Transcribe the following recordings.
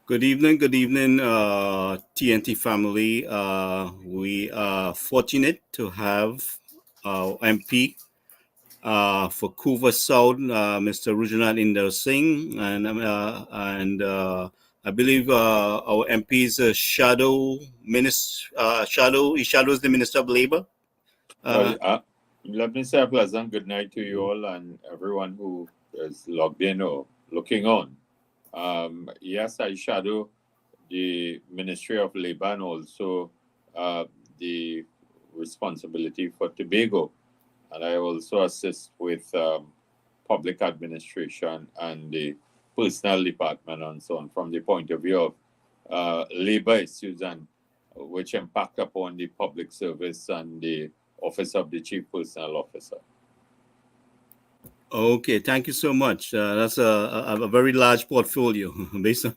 Good evening, TNT family. We are fortunate to have our MP for Couva South, Mr. Rudranath Indarsingh, and I believe our MP is a he shadows the Minister of Labor. Well, Uh, let me say a pleasant good night to you all and everyone who is logged in or looking on. Yes, I shadow the Ministry of Labor and also the responsibility for Tobago. And I also assist with public administration and the personnel department and so on from the point of view of labor issues and which impact upon the public service and the office of the chief personnel officer. Okay, thank you so much. That's a very large portfolio based on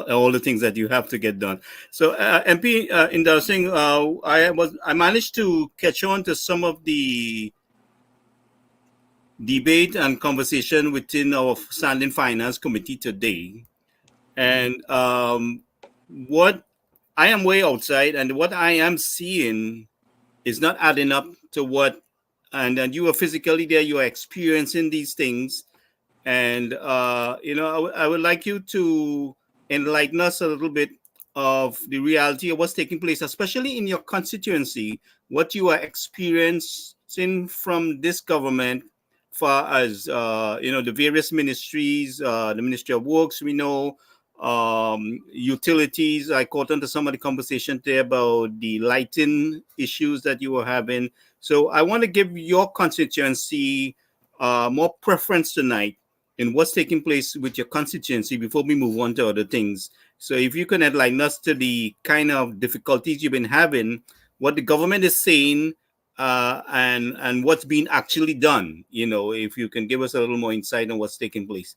all the things that you have to get done. So, MP Indarsingh, I managed to catch on to some of the debate and conversation within our standing finance committee today, and what I am way outside, and what I am seeing is not adding up to what, and you are physically there, you are experiencing these things. And I would like you to enlighten us a little bit of the reality of what's taking place, especially in your constituency, what you are experiencing from this government, far as the various ministries, the Ministry of Works, we know, utilities. I caught on to some of the conversation there about the lighting issues that you were having. So I want to give your constituency more preference tonight in what's taking place with your constituency before we move on to other things. So if you can enlighten us to the kind of difficulties you've been having, what the government is saying, and what's being actually done. If you can give us a little more insight on what's taking place.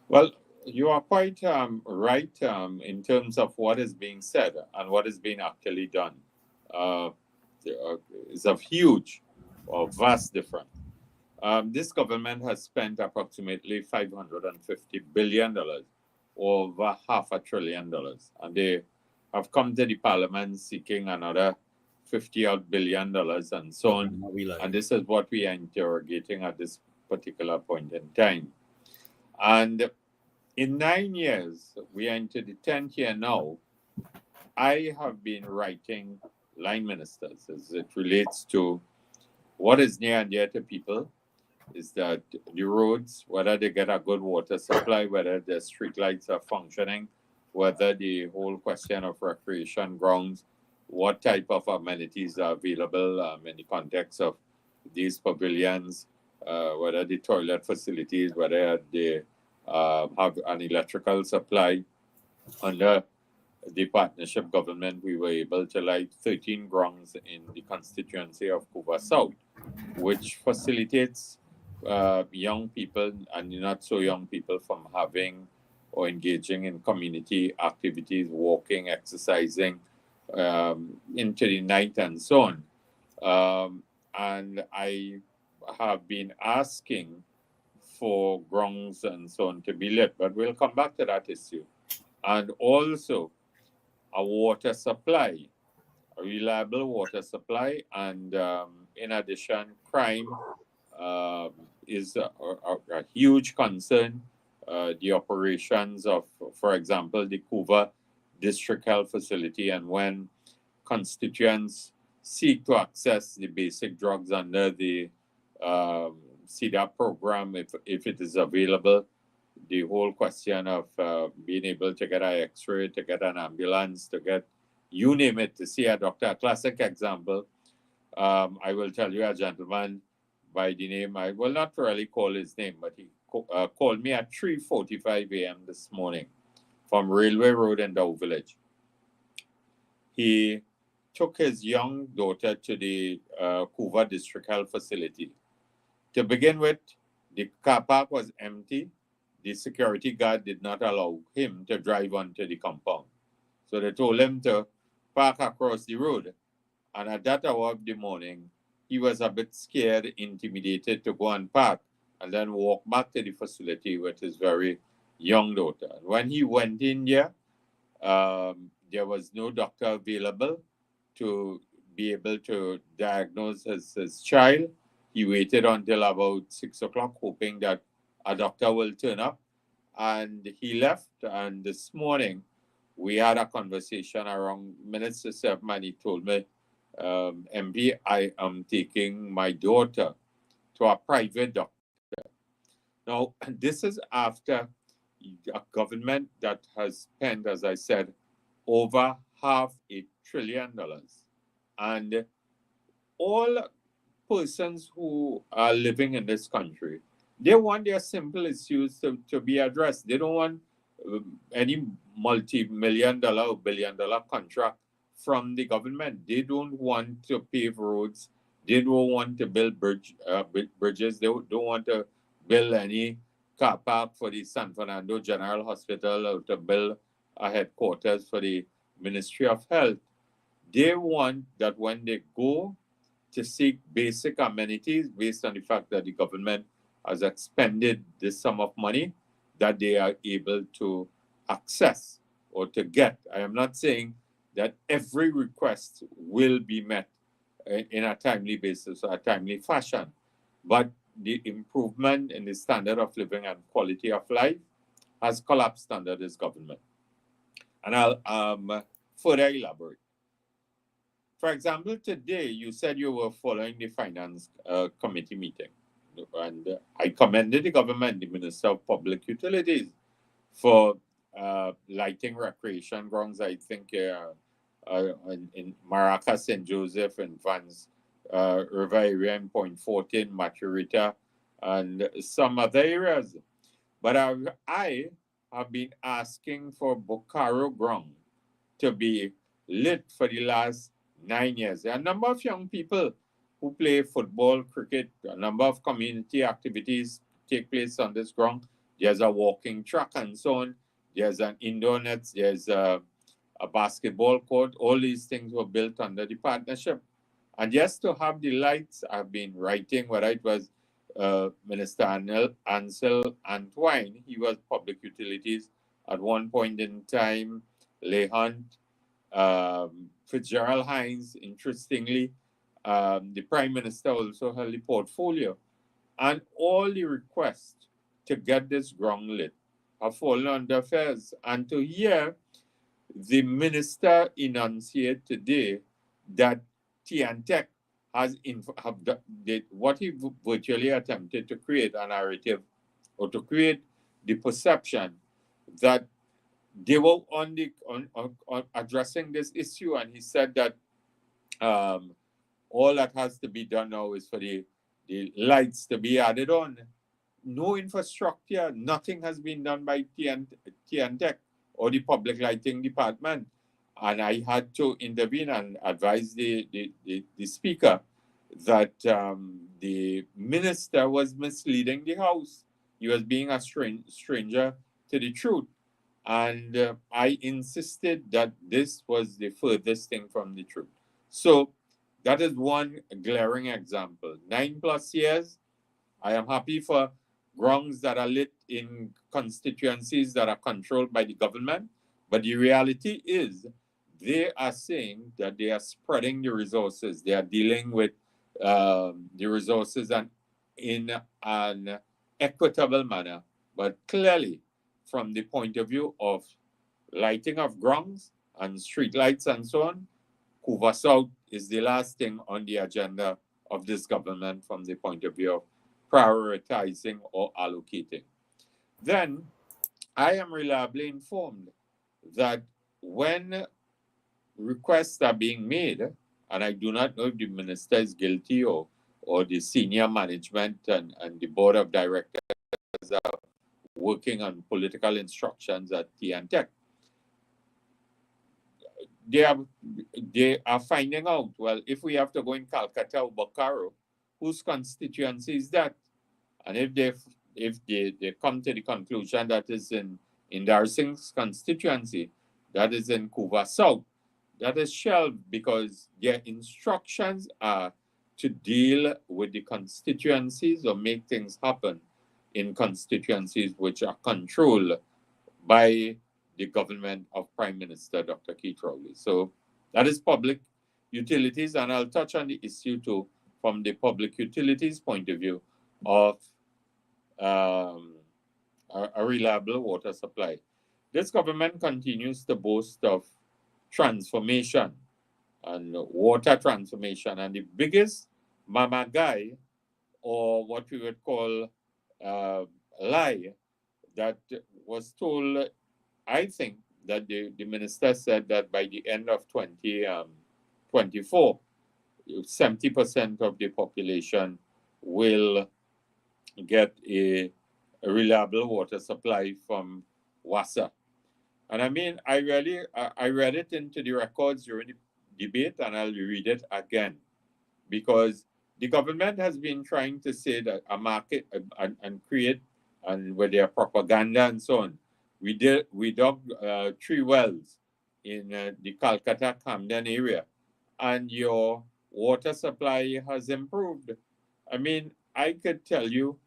Well, you are quite right in terms of what is being said and what is being actually done. Uh, is of huge or vast difference. This government has spent approximately $550 billion, over $500 billion, and they have come to the parliament seeking another 50 odd billion dollars and so on. And this is what we are interrogating at this particular point in time. And in 9 years, we are into the 10th year now. I have been writing line ministers as it relates to what is near and dear to people is that the roads, whether they get a good water supply, whether the street lights are functioning, whether the whole question of recreation grounds, what type of amenities are available in the context of these pavilions, whether the toilet facilities, whether they have an electrical supply. Under the partnership government, we were able to light 13 grounds in the constituency of Couva South, which facilitates young people and not so young people from having or engaging in community activities, walking, exercising into the night and so on. And I have been asking for grounds and so on to be lit, but we'll come back to that issue. And also a water supply, a reliable water supply, and in addition, crime is a huge concern. The operations of, for example, the Couva District Health Facility, and when constituents seek to access the basic drugs under the CDAP program, if it is available, the whole question of being able to get an x-ray, to get an ambulance, to get, you name it, to see a doctor. A classic example, I will tell you a gentleman by the name, I will not really call his name, but he called me at 3:45 a.m. this morning from Railway Road in Dow Village. He took his young daughter to the Couva District Health Facility. To begin with, the car park was empty. The security guard did not allow him to drive onto the compound. So they told him to park across the road. And at that hour of the morning, he was a bit scared, intimidated to go and park and then walk back to the facility with his very young daughter. And when he went in there, There was no doctor available to be able to diagnose his child. He waited until about 6 o'clock, hoping that a doctor will turn up, and he left. And this morning, we had a conversation around minutes to 7, and he told me, MB, I am taking my daughter to a private doctor. Now, this is after a government that has spent, as I said, over $500 billion. And all persons who are living in this country, they want their simple issues to be addressed. They don't want any multi-million-dollar or billion-dollar contract from the government. They don't want to pave roads. They don't want to build bridges. They don't want to build any car park for the San Fernando General Hospital or to build a headquarters for the Ministry of Health. They want that when they go to seek basic amenities based on the fact that the government has expended this sum of money, that they are able to access or to get. I am not saying that every request will be met in a timely basis or a timely fashion, but the improvement in the standard of living and quality of life has collapsed under this government. And I'll further elaborate. For example, today you said you were following the Finance Committee meeting, and I commended the government, the Minister of Public Utilities, for lighting recreation grounds. I think in Maracas, St. Joseph, and Vans River area, in Point 14, Maturita, and some other areas. But I have been asking for Bocaro ground to be lit for the last 9 years. There are a number of young people who play football, cricket, a number of community activities take place on this ground. There's a walking track and so on. There's an indoor net. There's a basketball court. All these things were built under the partnership. And just to have the lights, I've been writing, whether it was Minister Ansel Antwine, he was public utilities at one point in time, Leigh Hunt, Fitzgerald Hines, interestingly, the Prime Minister also held the portfolio. And all the requests to get this ground lit have fallen on deaf ears. And to hear the minister enunciate today that TNTech has what he virtually attempted to create a narrative or to create the perception that they were on addressing this issue, and he said that all that has to be done now is for the lights to be added on. No infrastructure, nothing has been done by TNTech or the public lighting department. And I had to intervene and advise the speaker that the minister was misleading the House. He was being a stranger to the truth. And I insisted that this was the furthest thing from the truth. So that is one glaring example. 9+ years, I am happy for grounds that are lit in constituencies that are controlled by the government. But the reality is they are saying that they are spreading the resources. They are dealing with the resources in an equitable manner. But clearly, from the point of view of lighting of grounds and street lights and so on, Couva South is the last thing on the agenda of this government from the point of view of prioritizing or allocating. Then, I am reliably informed that when requests are being made, and I do not know if the minister is guilty or the senior management and the board of directors are working on political instructions at TNTech, they are finding out, well, if we have to go in Calcutta or Bocaro, whose constituency is that? And if they come to the conclusion that is in Indarsingh's constituency, that is in Couva South, that is shelved because their instructions are to deal with the constituencies or make things happen in constituencies which are controlled by the government of Prime Minister Dr. Keith Rowley. So that is public utilities, and I'll touch on the issue too from the public utilities point of view of um, a reliable water supply. This government continues to boast of transformation and water transformation, and the biggest mama guy, or what we would call uh, lie, that was told, I think, that the minister said that by the end of 2024, 70% of the population will get a reliable water supply from WASA. And I mean, I read it into the records during the debate, and I'll read it again, because the government has been trying to say that a market and create, and with their propaganda and so on. We dug 3 wells in the Calcutta Camden area, and your water supply has improved. I mean, I could tell you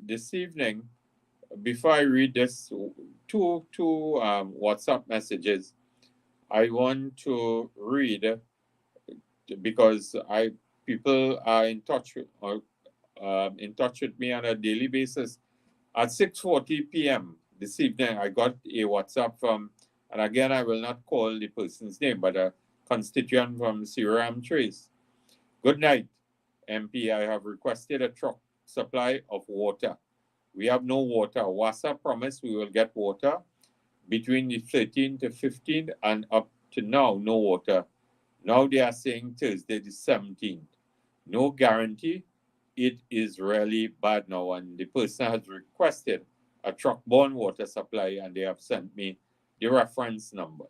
this evening, before I read this, two WhatsApp messages I want to read, because people are in touch with me on a daily basis. At 6:40 p.m. this evening, I got a WhatsApp from, and again, I will not call the person's name, but a constituent from Siram Trace. Good night, MP. I have requested a truck supply of water. We have no water. WASA promised we will get water between the 13th to 15th, and up to now, no water. Now they are saying Thursday the 17th. No guarantee. It is really bad now, and the person has requested a truck-borne water supply, and they have sent me the reference number.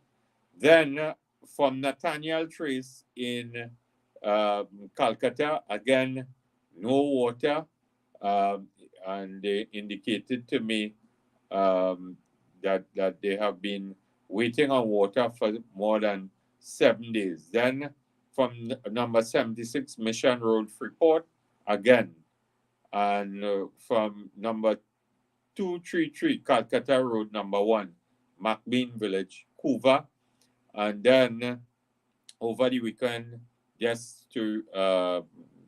Then from Nathaniel Trace in Calcutta, again, no water, and they indicated to me that they have been waiting on water for more than 7 days. Then from number 76 Mission Road, Freeport, again, and from number 233 Calcutta Road, number 1, McBean Village, Couva, and then over the weekend, just to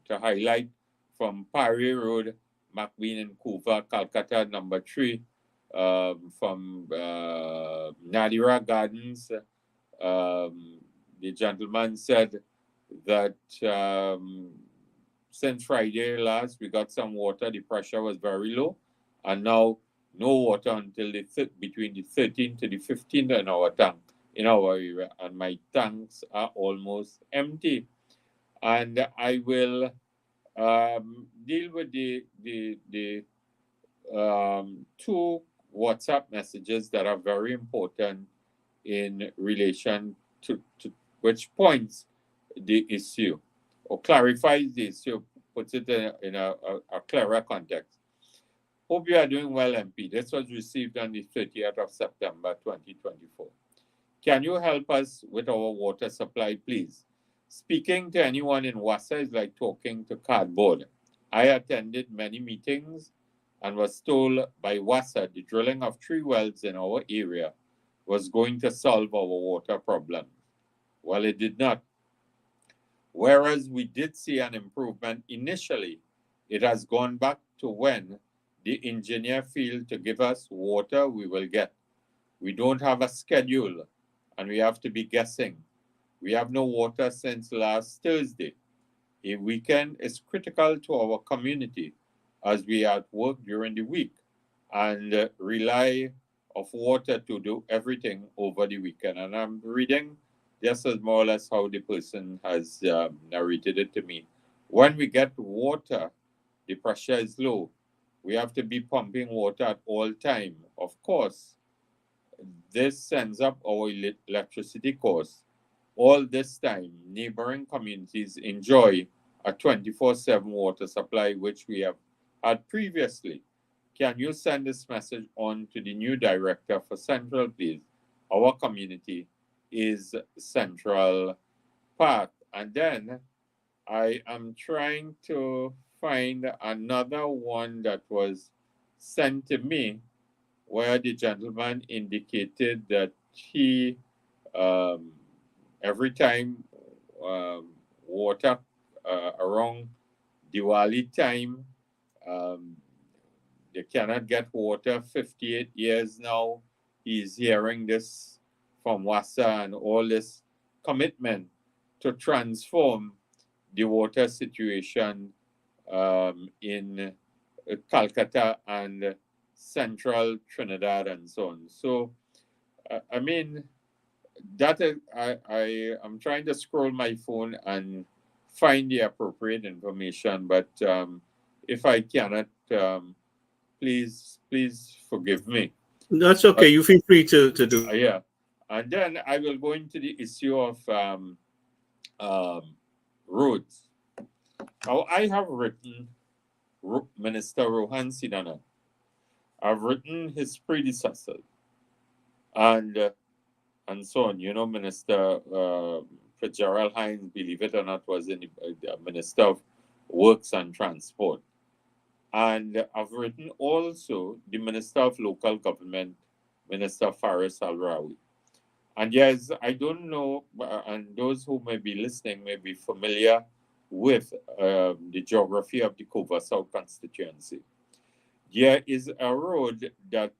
highlight, from Parry Road, McBean and Couva, Calcutta, number 3, from Nadira Gardens. The gentleman said that since Friday last, we got some water. The pressure was very low, and now no water until between the 13th to the 15th in our tank, in our area, and my tanks are almost empty. And I will deal with the two WhatsApp messages that are very important in relation to which points the issue or clarifies the issue, puts it in a clearer context. Hope you are doing well, MP. This was received on the 30th of September 2024. Can you help us with our water supply, please? Speaking to anyone in WASA is like talking to cardboard. I attended many meetings and was told by WASA the drilling of 3 wells in our area was going to solve our water problem. Well, it did not. Whereas we did see an improvement initially, it has gone back to when the engineer failed to give us water we will get. We don't have a schedule, and we have to be guessing. We have no water since last Thursday. A weekend is critical to our community as we are at work during the week and rely of water to do everything over the weekend. And I'm reading just as more or less how the person has narrated it to me. When we get water, the pressure is low. We have to be pumping water at all time. Of course, this sends up our electricity costs. All this time, neighboring communities enjoy a 24/7 water supply, which we have had previously. Can you send this message on to the new director for Central, please? Our community is Central Park. And then I am trying to find another one that was sent to me where the gentleman indicated that he, um, every time water around Diwali time, um, they cannot get water. 58 years now, he's hearing this from Wassa and all this commitment to transform the water situation in Calcutta and central Trinidad and so on. So, I mean, that is, I'm trying to scroll my phone and find the appropriate information, but if I cannot, please forgive me. That's okay. But You feel free to do. yeah, and then I will go into the issue of um, roads. Now, I have written Minister Rohan Sinana. I've written his predecessor, and so on. You know, Minister Fitzgerald Hines, believe it or not, was in the Minister of Works and Transport. And I've written also the Minister of Local Government, Minister Faris Al-Rawi. And yes, I don't know, and those who may be listening may be familiar with the geography of the Couva South constituency. There is a road that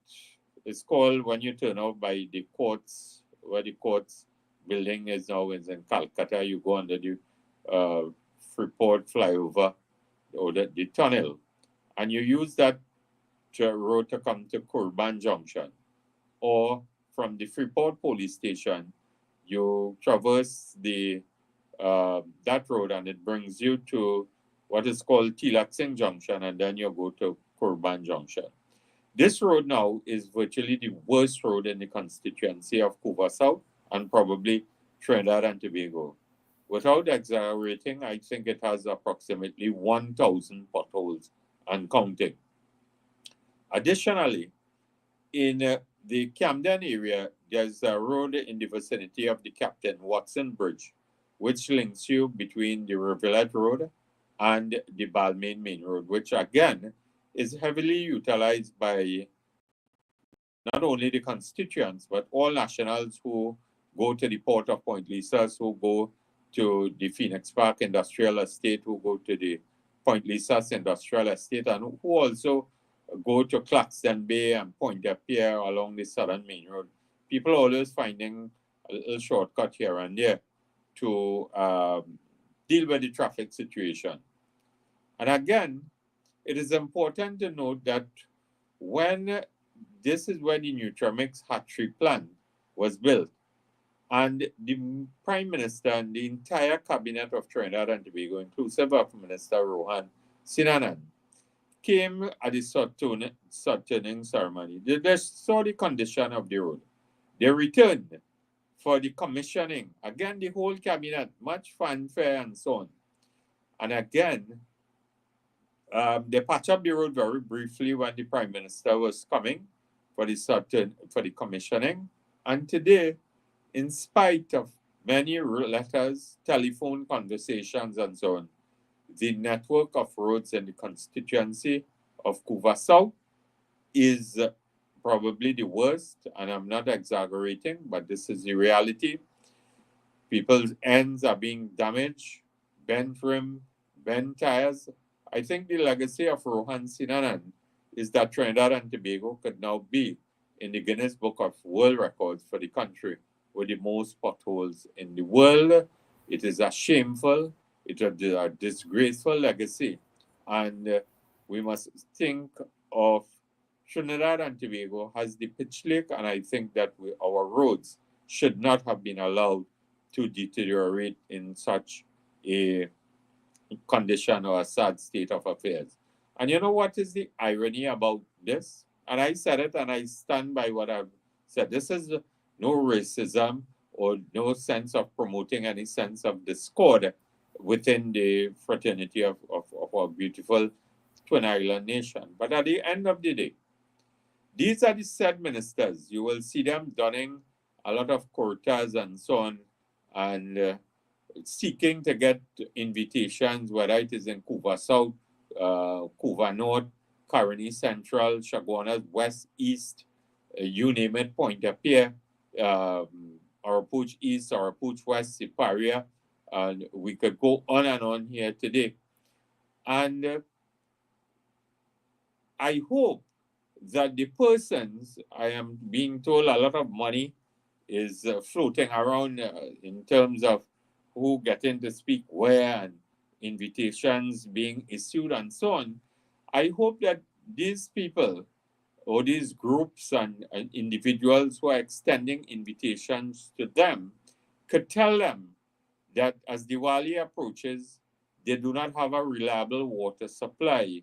is called, when you turn out by the courts, where the courts building is now is in Calcutta, you go under the Freeport flyover or the tunnel, and you use that road to come to Kurban Junction, or from the Freeport police station, you traverse the that road and it brings you to what is called Tilaksing Junction, and then you go to Kurban Junction. This road now is virtually the worst road in the constituency of Couva South and probably Trinidad and Tobago. Without exaggerating, I think it has approximately 1,000 potholes and counting. Additionally, in the Camden area, there's a road in the vicinity of the Captain Watson Bridge, which links you between the Rivulet Road and the Balmain Main Road, which again is heavily utilized by not only the constituents, but all nationals who go to the port of Point Lisas, who go to the Phoenix Park Industrial Estate, who go to the Point Lisas Industrial Estate, and who also go to Claxton Bay and Point de Pierre along the Southern Main Road. People always finding a little shortcut here and there to deal with the traffic situation. And again, it is important to note that when this is when the Nutramix hatchery plant was built, and the Prime Minister and the entire cabinet of Trinidad and Tobago, inclusive of Minister Rohan Sinanan, came at the sod-turning ceremony. They saw the condition of the road. They returned for the commissioning. Again, the whole cabinet, much fanfare and so on. And again, they patched up the road very briefly when the Prime Minister was coming for the commissioning. And today, in spite of many letters, telephone conversations, and so on, the network of roads in the constituency of Couva South is probably the worst, and I'm not exaggerating, but this is the reality. People's ends are being damaged, bent rim, bent tires. I think the legacy of Rohan Sinanan is that Trinidad and Tobago could now be in the Guinness Book of World Records for the country with the most potholes in the world. It is a shameful, it is a disgraceful legacy, and we must think of Trinidad and Tobago has the pitch lake, and I think that our roads should not have been allowed to deteriorate in such a condition or a sad state of affairs. And you know what is the irony about this? And I said it and I stand by what I've said. This is no racism or no sense of promoting any sense of discord within the fraternity of our beautiful Twin Island nation. But at the end of the day, these are the said ministers. You will see them donning a lot of kurtas and so on, and seeking to get invitations, whether it is in Couva South, Couva North, Caroni Central, Chaguanas West, East, you name it, Point Appear, or approach east or approach west, Siparia. And we could go on here today. And I hope that the persons, I am being told a lot of money is floating around in terms of who getting to speak where and invitations being issued and so on. I hope that these people or these groups and individuals who are extending invitations to them could tell them that as Diwali approaches, they do not have a reliable water supply.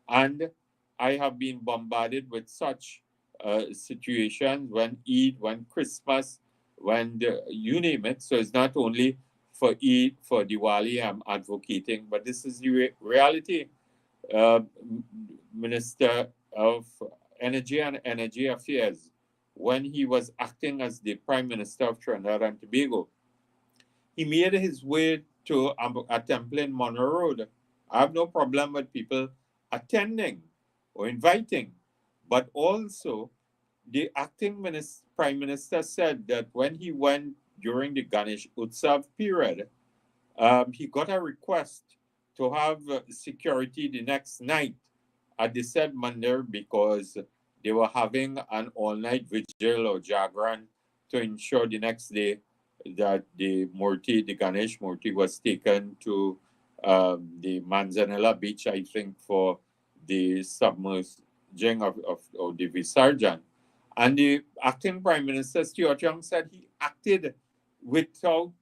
And I have been bombarded with such situations when Eid, when Christmas, you name it. So it's not only for Eid, for Diwali, I'm advocating, but this is the reality. Uh, Minister of Energy and Energy Affairs, when he was acting as the Prime Minister of Trinidad and Tobago, he made his way to a temple in Monroe Road. I have no problem with people attending or inviting, but also the acting prime minister said that when he went during the Ganesh Utsav period, he got a request to have security the next night at the said mandir because they were having an all-night vigil or jagran to ensure the next day that the Murti, the Ganesh Murti, was taken to the Manzanilla Beach, I think, for the submerging of the Visarjan. And the acting Prime Minister, Stuart Young, said he acted without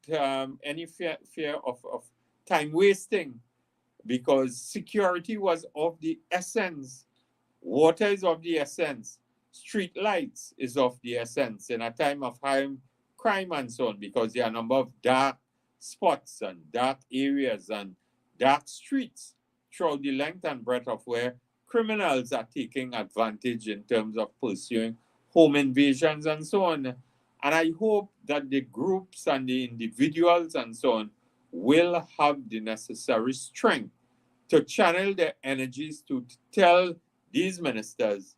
any fear of time wasting because security was of the essence. Water is of the essence. Street lights is of the essence in a time of high crime and so on, because there are a number of dark spots and dark areas and dark streets throughout the length and breadth of where criminals are taking advantage in terms of pursuing home invasions and so on. And I hope that the groups and the individuals and so on will have the necessary strength to channel their energies to tell these ministers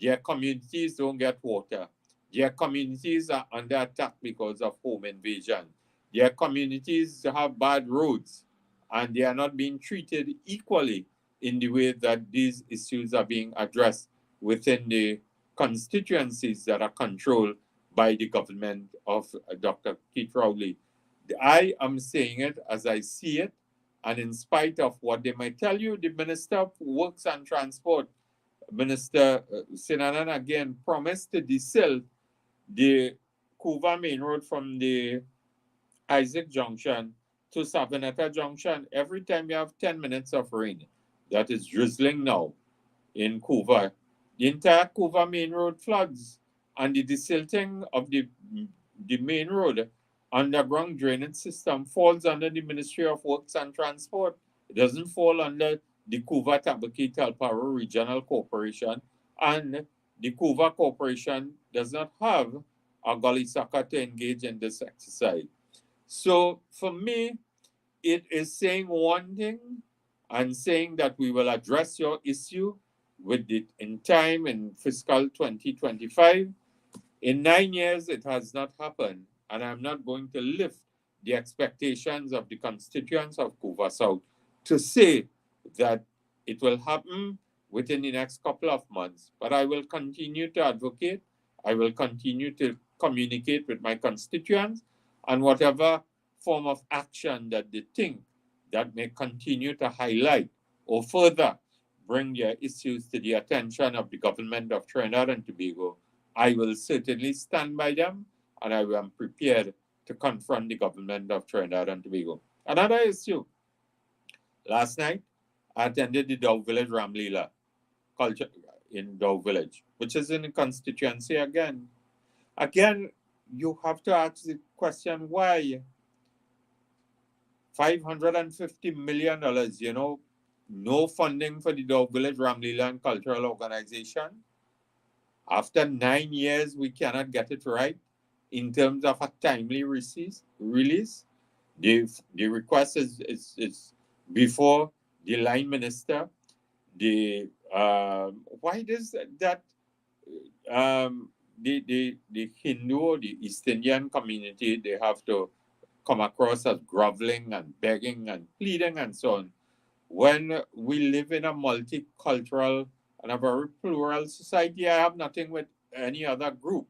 their communities don't get water. Their communities are under attack because of home invasion. Their communities have bad roads and they are not being treated equally in the way that these issues are being addressed within the constituencies that are controlled by the government of Dr. Keith Rowley. I am saying it as I see it, and in spite of what they might tell you, the Minister of Works and Transport, Minister Sinanan, again promised to desill the Couva Main Road from the Isaac Junction to Savanetta Junction every time you have 10 minutes of rain. That is drizzling now in Couva. The entire Couva Main Road floods, and the desilting of the main road underground drainage system falls under the Ministry of Works and Transport. It doesn't fall under the Couva Tabaki Talparo Regional Corporation, and the Couva Corporation does not have a gully sucker to engage in this exercise. So for me, it is saying one thing and saying that we will address your issue with it in time in fiscal 2025. In 9 years, it has not happened, and I'm not going to lift the expectations of the constituents of Couva South to say that it will happen within the next couple of months. But I will continue to advocate. I will continue to communicate with my constituents, and whatever form of action that they think that may continue to highlight or further bring their issues to the attention of the government of Trinidad and Tobago, I will certainly stand by them, and I am prepared to confront the government of Trinidad and Tobago. Another issue. Last night, I attended the Dow Village Ramlila culture in Dow Village, which is in the constituency again. Again, you have to ask the question, why? $550 million, no funding for the Dow Village Ramlila and Cultural Organization. After 9 years, we cannot get it right in terms of a timely release. The request is before the line minister. Why does that the Hindu, the East Indian community, they have to come across as groveling and begging and pleading and so on. When we live in a multicultural and a very plural society, I have nothing with any other group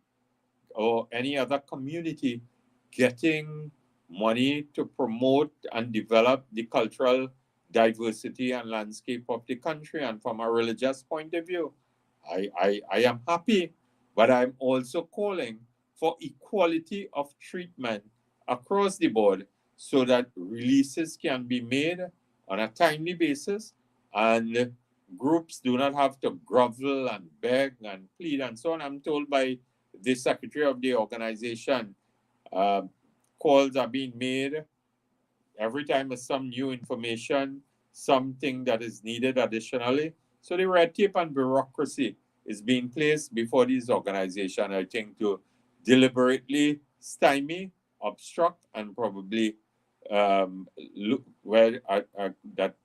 or any other community getting money to promote and develop the cultural diversity and landscape of the country. And from a religious point of view, I am happy, but I'm also calling for equality of treatment across the board so that releases can be made on a timely basis and groups do not have to grovel and beg and plead and so on. I'm told by the secretary of the organization, uh, calls are being made every time there's some new information, something that is needed additionally. So the red tape and bureaucracy is being placed before these organizations, I think, to deliberately stymie, obstruct, and probably that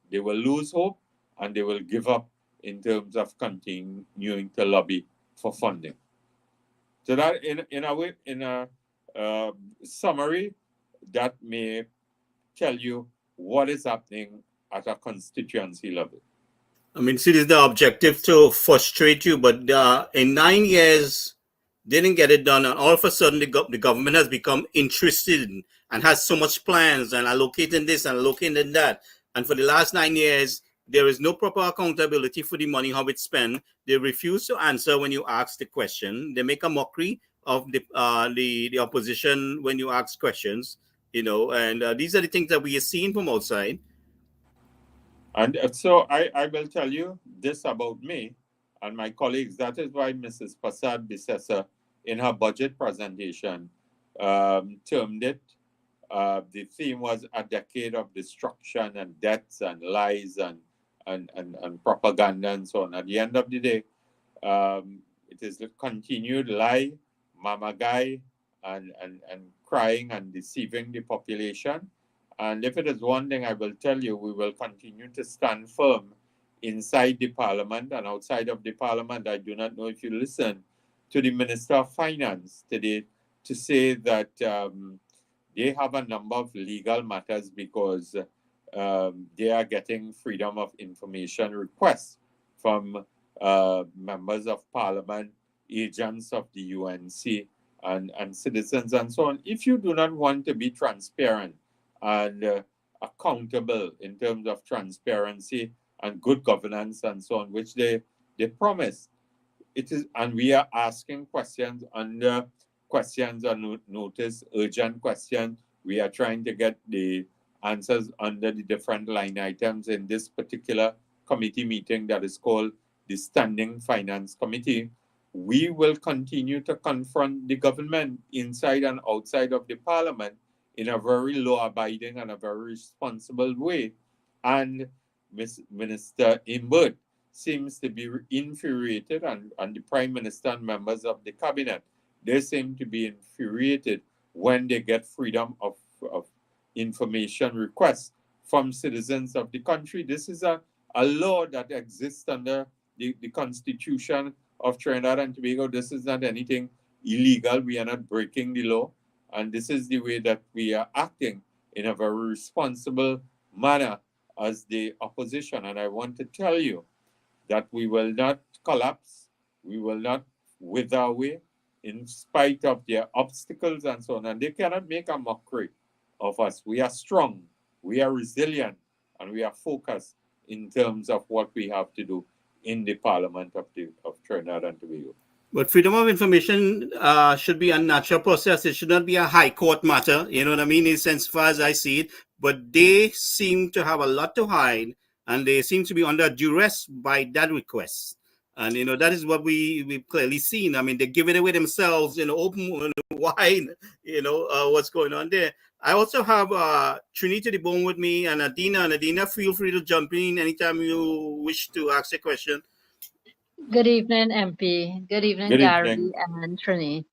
they will lose hope and they will give up in terms of continuing to lobby for funding. So that, in a way, in a uh, summary, that may tell you what is happening at a constituency level. I mean, see, this is the objective to frustrate you, but in 9 years, they didn't get it done, and all of a sudden, the government has become interested and has so much plans and allocating this and allocating that. And for the last 9 years, there is no proper accountability for the money how it's spent. They refuse to answer when you ask the question. They make a mockery of the opposition when you ask questions. And these are the things that we are seeing from outside. And so I will tell you this about me and my colleagues. That is why Mrs. Prasad Bisesa, in her budget presentation, termed it, the theme was a decade of destruction and deaths and lies and propaganda and so on. At the end of the day, it is the continued lie, mama guy, and crying and deceiving the population. And if it is one thing I will tell you, we will continue to stand firm inside the parliament and outside of the parliament. I do not know if you listen to the Minister of Finance today to say that they have a number of legal matters because they are getting freedom of information requests from members of parliament, agents of the UNC, and citizens and so on. If you do not want to be transparent and accountable in terms of transparency and good governance and so on, which they promise, it is, and we are asking questions under questions on notice, urgent questions. We are trying to get the answers under the different line items in this particular committee meeting that is called the Standing Finance Committee. We will continue to confront the government inside and outside of the parliament in a very law-abiding and a very responsible way. And Minister Imbert seems to be infuriated, and the Prime Minister and members of the cabinet, they seem to be infuriated when they get freedom of information requests from citizens of the country. This is a law that exists under the Constitution of Trinidad and Tobago. This is not anything illegal. We are not breaking the law. And this is the way that we are acting in a very responsible manner as the opposition. And I want to tell you that we will not collapse. We will not wither away in spite of their obstacles and so on. And they cannot make a mockery of us. We are strong, we are resilient, and we are focused in terms of what we have to do in the Parliament of Trinidad and Tobago. But freedom of information should be a natural process. It should not be a high court matter. You know what I mean? In sense, far as I see it. But they seem to have a lot to hide, and they seem to be under duress by that request. And that is what we've clearly seen. I mean, they give it away themselves, open wide. What's going on there. I also have Trini to the bone with me and Adina. And Adina, feel free to jump in anytime you wish to ask a question. Good evening, MP. Good evening, Good Gary evening. and Trini.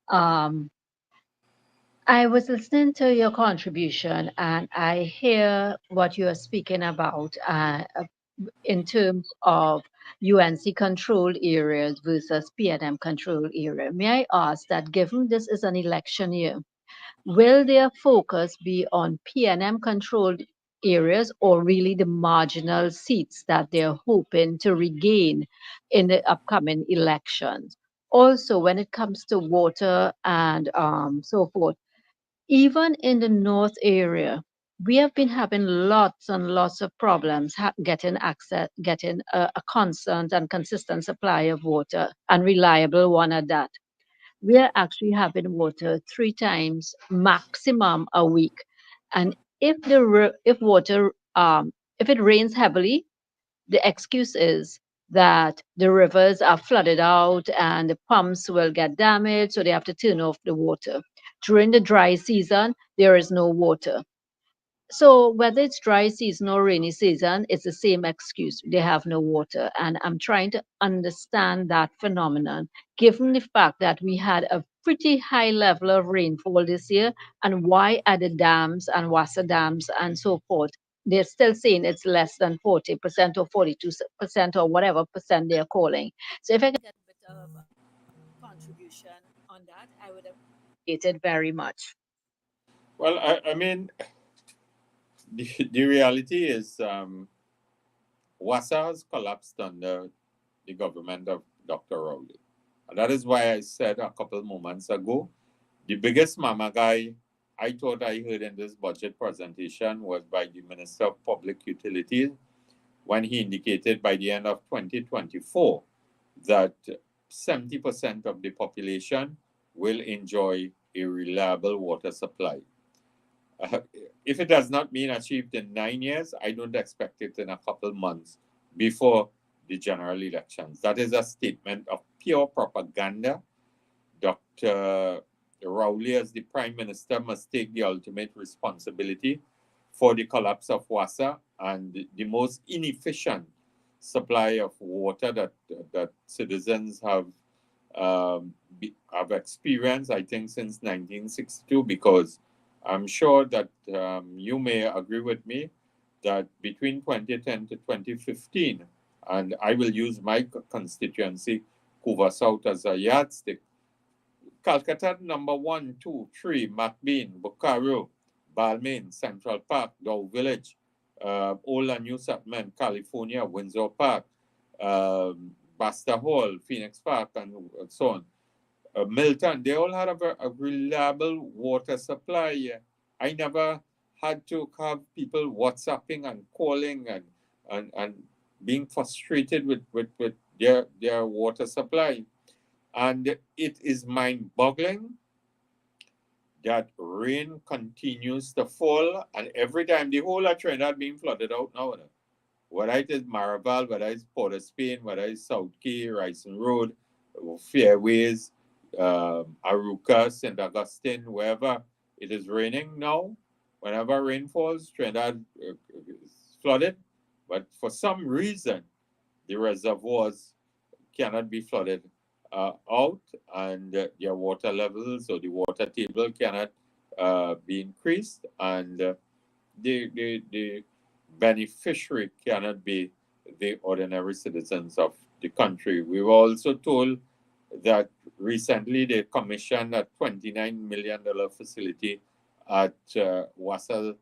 Um, I was listening to your contribution and I hear what you are speaking about, in terms of UNC controlled areas versus PNM controlled area. May I ask that given this is an election year, will their focus be on PNM controlled areas or really the marginal seats that they're hoping to regain in the upcoming elections? Also, when it comes to water and so forth, even in the north area, we have been having lots and lots of problems getting access, getting a constant and consistent supply of water and reliable one at that. We are actually having water 3 times maximum a week, and if water if it rains heavily, the excuse is that the rivers are flooded out and the pumps will get damaged, so they have to turn off the water. During the dry season, there is no water. So whether it's dry season or rainy season, it's the same excuse. They have no water. And I'm trying to understand that phenomenon, given the fact that we had a pretty high level of rainfall this year, and why are the dams and Wassa dams and so forth, they're still saying it's less than 40% or 42% or whatever percent they're calling. So if I could get a bit of contribution on that, I would appreciate it very much. Well, I mean, the reality is WASA has collapsed under the government of Dr. Rowley. And that is why I said a couple moments ago, the biggest mama guy I thought I heard in this budget presentation was by the Minister of Public Utilities when he indicated by the end of 2024 that 70% of the population will enjoy a reliable water supply. If it does not mean achieved in 9 years, I don't expect it in a couple months before the general elections. That is a statement of pure propaganda. Dr. Rowley, as the Prime Minister, must take the ultimate responsibility for the collapse of WASA and the most inefficient supply of water that citizens have experienced, I think, since 1962, because I'm sure that you may agree with me that between 2010 to 2015, and I will use my constituency, Couva South, as a yardstick, Calcutta number 1, 2, 3, McBean, Bokaro, Balmain, Central Park, Dow Village, Old and New Settlement, California, Windsor Park, Basta Hall, Phoenix Park, and so on. Milton, they all had a reliable water supply. I never had to have people WhatsApping and calling and being frustrated with their water supply. And it is mind-boggling that rain continues to fall, and every time the whole of Trinidad being flooded out now. Whether it is Maraval, whether it's Port of Spain, whether it's South Key, Ryson Road, Fairways, Aruca, St. Augustine, wherever it is raining now, whenever rain falls, Trinidad is flooded. But for some reason, the reservoirs cannot be flooded out, and their water levels or the water table cannot be increased, and the beneficiary cannot be the ordinary citizens of the country. We were also told that recently they commissioned a $29 million facility at Wassel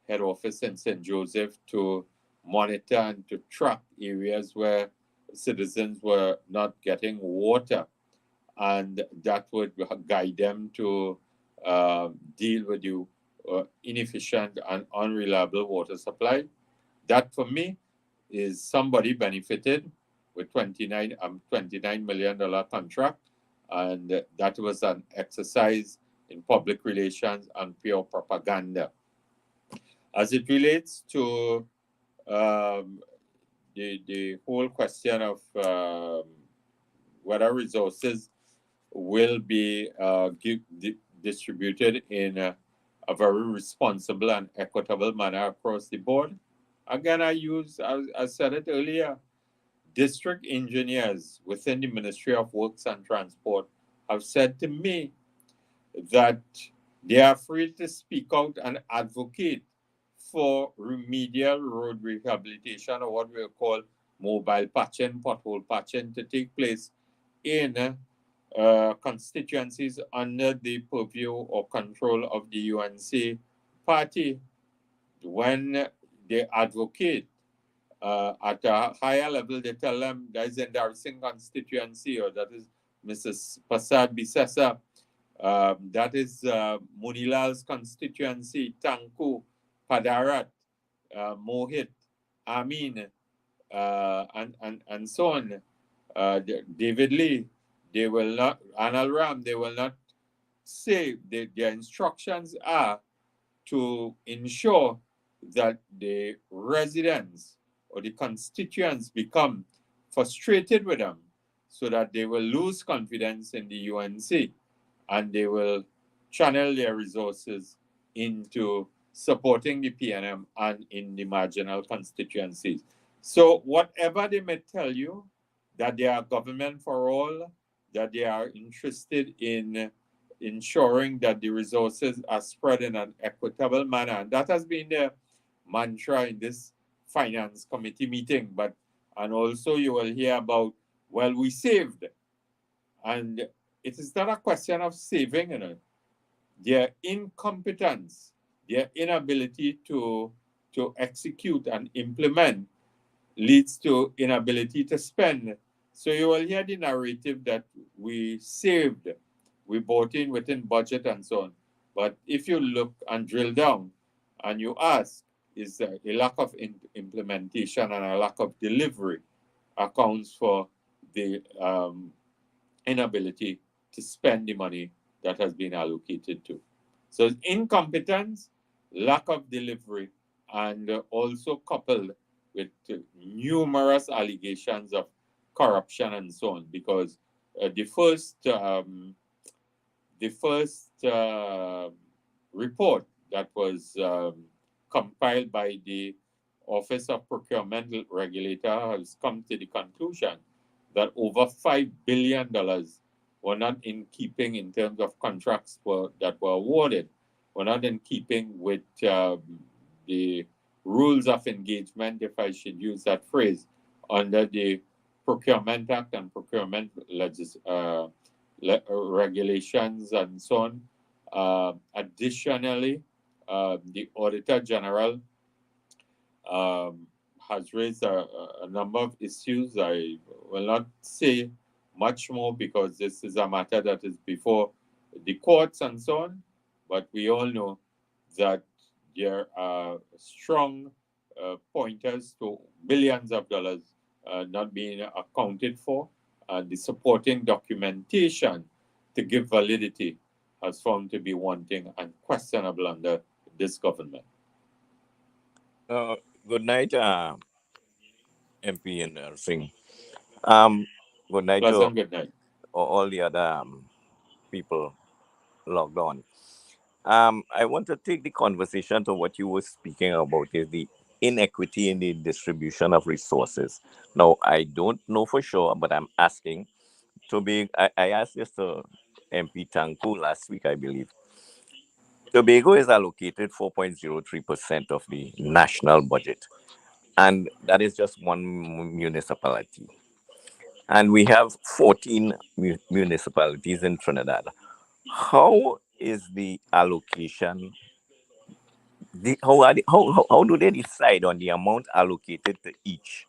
head office in St. Joseph to monitor and to track areas where citizens were not getting water, and that would guide them to deal with the inefficient and unreliable water supply. That for me is somebody benefited with $29 million contract, and that was an exercise in public relations and pure propaganda. As it relates to the whole question of whether resources will be distributed in a very responsible and equitable manner across the board. Again, I said it earlier, district engineers within the Ministry of Works and Transport have said to me that they are free to speak out and advocate for remedial road rehabilitation, or what we call mobile patching, pothole patching, to take place in constituencies under the purview or control of the UNC party. When they advocate at a higher level, they tell them that is Indarsingh constituency, or that is Mrs. Prasad Bisesa, that is Munilal's constituency, Tangku, Padarat, Mohit, Amin, and so on. David Lee, they will not, Anal Ram, they will not say their instructions are to ensure that the residents or the constituents become frustrated with them, so that they will lose confidence in the UNC and they will channel their resources into supporting the PNM and in the marginal constituencies. So whatever they may tell you, that they are government for all, that they are interested in ensuring that the resources are spread in an equitable manner. And that has been the mantra in this finance committee meeting. And also you will hear about, well, we saved. And it is not a question of saving, Their incompetence, their inability to execute and implement leads to inability to spend. So you will hear the narrative that we saved, we bought in within budget and so on. But if you look and drill down and you ask, is a lack of implementation and a lack of delivery accounts for the inability to spend the money that has been allocated to. So incompetence, lack of delivery, and also coupled with numerous allegations of corruption and so on, because the first report that was compiled by the Office of Procurement Regulator has come to the conclusion that over $5 billion were not in keeping in terms of contracts that were awarded, were not in keeping with the rules of engagement, if I should use that phrase, under the Procurement Act and procurement regulations and so on. Additionally, the Auditor General has raised a number of issues. I will not say much more because this is a matter that is before the courts and so on, but we all know that there are strong pointers to billions of dollars not being accounted for, and the supporting documentation to give validity has found to be wanting and questionable under this government. Good night, MP Indarsingh. Good night to Pleasant good night. all the other people logged on. I want to take the conversation to what you were speaking about, is the inequity in the distribution of resources. Now, I don't know for sure, but I'm asking I asked this to MP Tanku last week, I believe. Tobago is allocated 4.03% of the national budget, and that is just one municipality. And we have 14 municipalities in Trinidad. How is the allocation? How do they decide on the amount allocated to each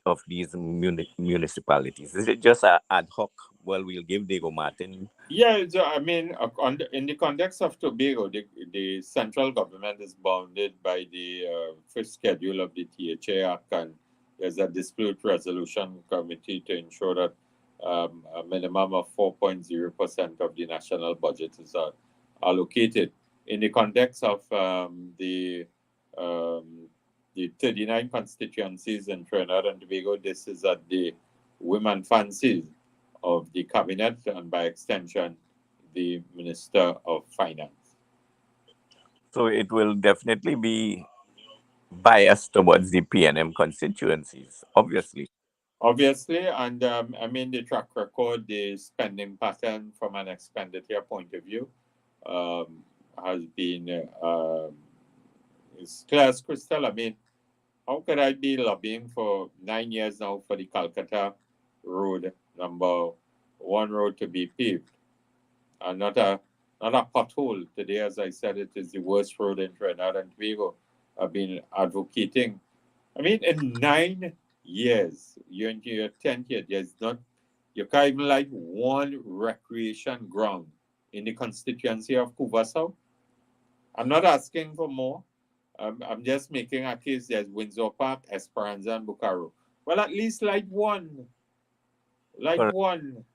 of these municipalities? Is it just a ad hoc? Well, we'll give Diego Martin. Yeah, I mean, in the context of Tobago, the central government is bounded by the first schedule of the THA Act, and there's a dispute resolution committee to ensure that a minimum of 4.0% of the national budget is allocated. In the context of the 39 constituencies in Trinidad and Tobago, this is at the women fancies of the cabinet and by extension the Minister of Finance. So it will definitely be biased towards the PNM constituencies, obviously. Obviously, and I mean the track record, the spending pattern from an expenditure point of view has been It's clear as crystal. I mean, how could I be lobbying for 9 years now for the Calcutta road, number 1 road to be paved, and not a pothole? Today, as I said, it is the worst road in Trinidad and Tobago. I've been advocating. I mean, in 9 years, you're into your 10th year, you can't even light one recreation ground in the constituency of Couva South. I'm not asking for more. I'm just making a case. There's Windsor Park, Esperanza, and Bucaro. Well, at least light one. Light Correct. one.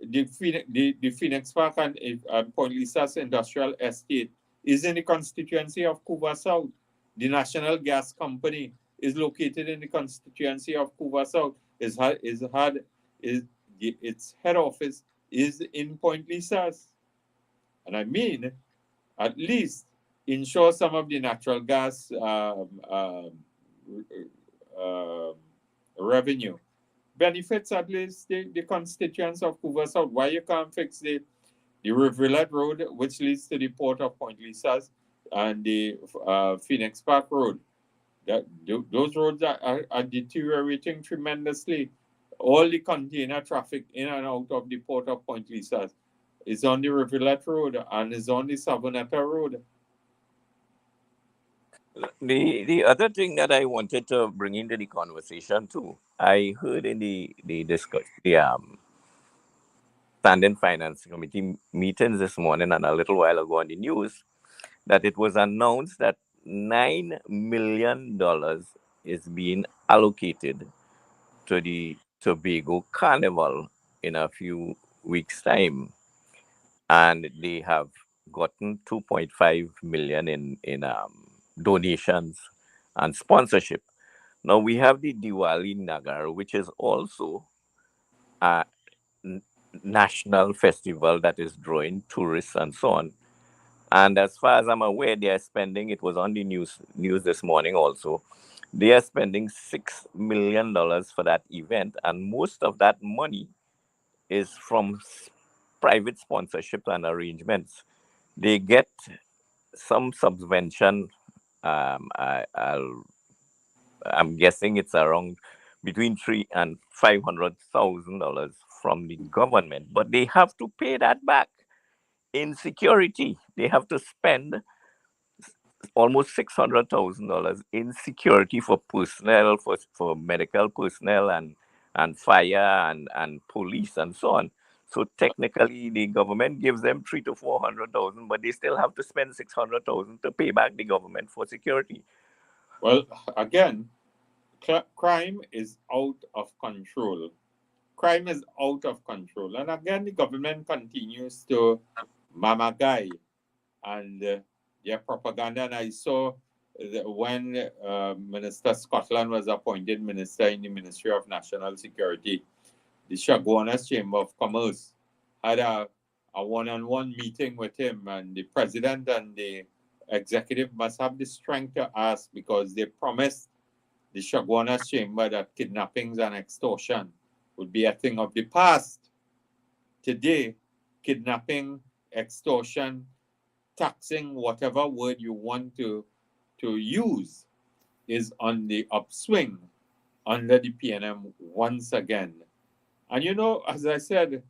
The Phoenix Park and Point Lisa's Industrial Estate is in the constituency of Couva South. The National Gas Company is located in the constituency of Couva South. Its head office is in Point Lisa's. And I mean, at least ensure some of the natural gas um, revenue benefits at least the constituents of Couva South. Why you can't fix the Rivulet Road, which leads to the port of Point Lisa's, and the Phoenix Park Road? Those roads are deteriorating tremendously. All the container traffic in and out of the port of Point Lisa's is on the Rivulet Road and is on the Savonetta Road. The other thing that I wanted to bring into the conversation too, I heard in the Standing Finance Committee meetings this morning and a little while ago on the news that it was announced that $9 million is being allocated to the Tobago Carnival in a few weeks' time, and they have gotten 2.5 million in donations and sponsorship. Now we have the Diwali Nagar, which is also a national festival that is drawing tourists and so on. And as far as I'm aware, they are spending. It was on the news this morning also. They are spending $6 million for that event, and most of that money is from private sponsorship and arrangements. They get some subvention. I'm guessing it's around between $300,000 and $500,000 from the government, but they have to pay that back in security. They have to spend almost $600,000 in security for personnel, for medical personnel and fire and police and so on. So technically, the government gives them 300,000 to 400,000, but they still have to spend 600,000 to pay back the government for security. Well, again, crime is out of control. Crime is out of control. And again, the government continues to mamagai and their propaganda. And I saw when Minister Scotland was appointed minister in the Ministry of National Security, the Chaguanas Chamber of Commerce had a one-on-one meeting with him, and the president and the executive must have the strength to ask, because they promised the Chaguanas Chamber that kidnappings and extortion would be a thing of the past. Today, kidnapping, extortion, taxing, whatever word you want to use, is on the upswing under the PNM once again. And you know, as I said,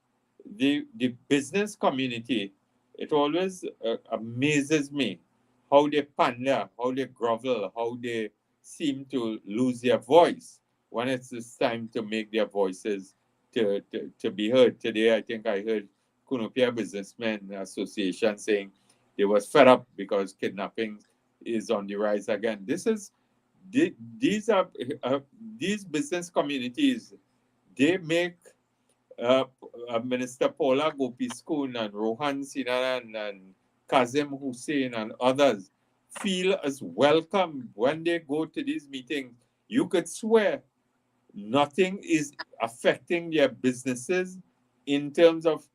the business community, it always amazes me how they pander, how they grovel, how they seem to lose their voice when it's this time to make their voices to be heard. Today, I think I heard Kunupia Businessmen Association saying they was fed up because kidnapping is on the rise again. These business communities. They make Minister Paula Gopiskun and Rohan Sinaran and Kazim Hussein and others feel as welcome when they go to these meetings. You could swear nothing is affecting their businesses in terms of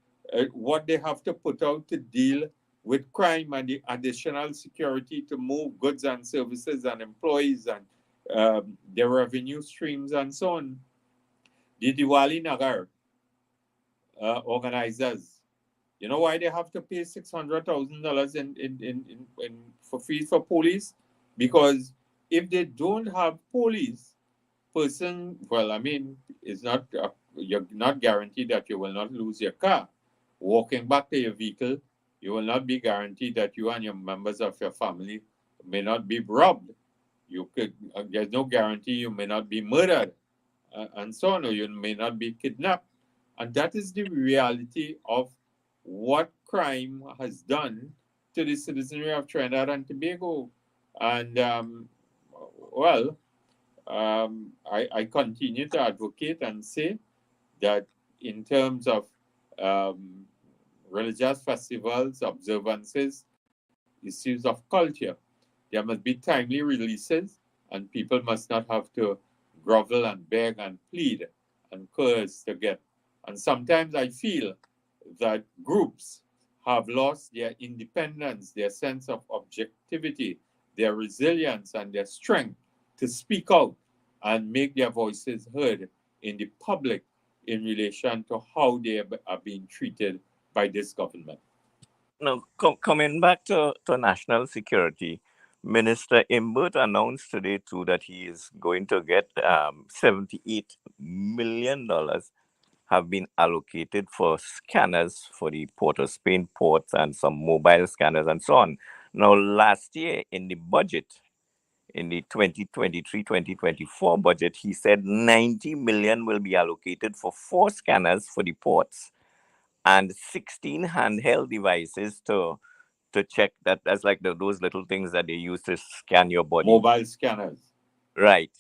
what they have to put out to deal with crime and the additional security to move goods and services and employees and their revenue streams and so on. The Diwali Nagar organizers, you know why they have to pay $600,000 for fees for police? Because if they don't have police, well, I mean, it's not you're not guaranteed that you will not lose your car. Walking back to your vehicle, you will not be guaranteed that you and your members of your family may not be robbed. You could there's no guarantee you may not be murdered, and so on, or you may not be kidnapped. And that is the reality of what crime has done to the citizenry of Trinidad and Tobago. And well, I continue to advocate and say that in terms of um, religious festivals, observances, issues of culture, there must be timely releases, and people must not have to grovel and beg and plead and curse to get. And sometimes I feel that groups have lost their independence, their sense of objectivity, their resilience, and their strength to speak out and make their voices heard in the public in relation to how they are being treated by this government. Now, coming back to national security, Minister Imbert announced today too that he is going to get $78 million have been allocated for scanners for the Port of Spain ports and some mobile scanners and so on. Now, last year in the budget, in the 2023-2024 budget, he said 90 million will be allocated for 4 scanners for the ports and 16 handheld devices to check that. That's like those little things that they use to scan your body. Mobile scanners. Right.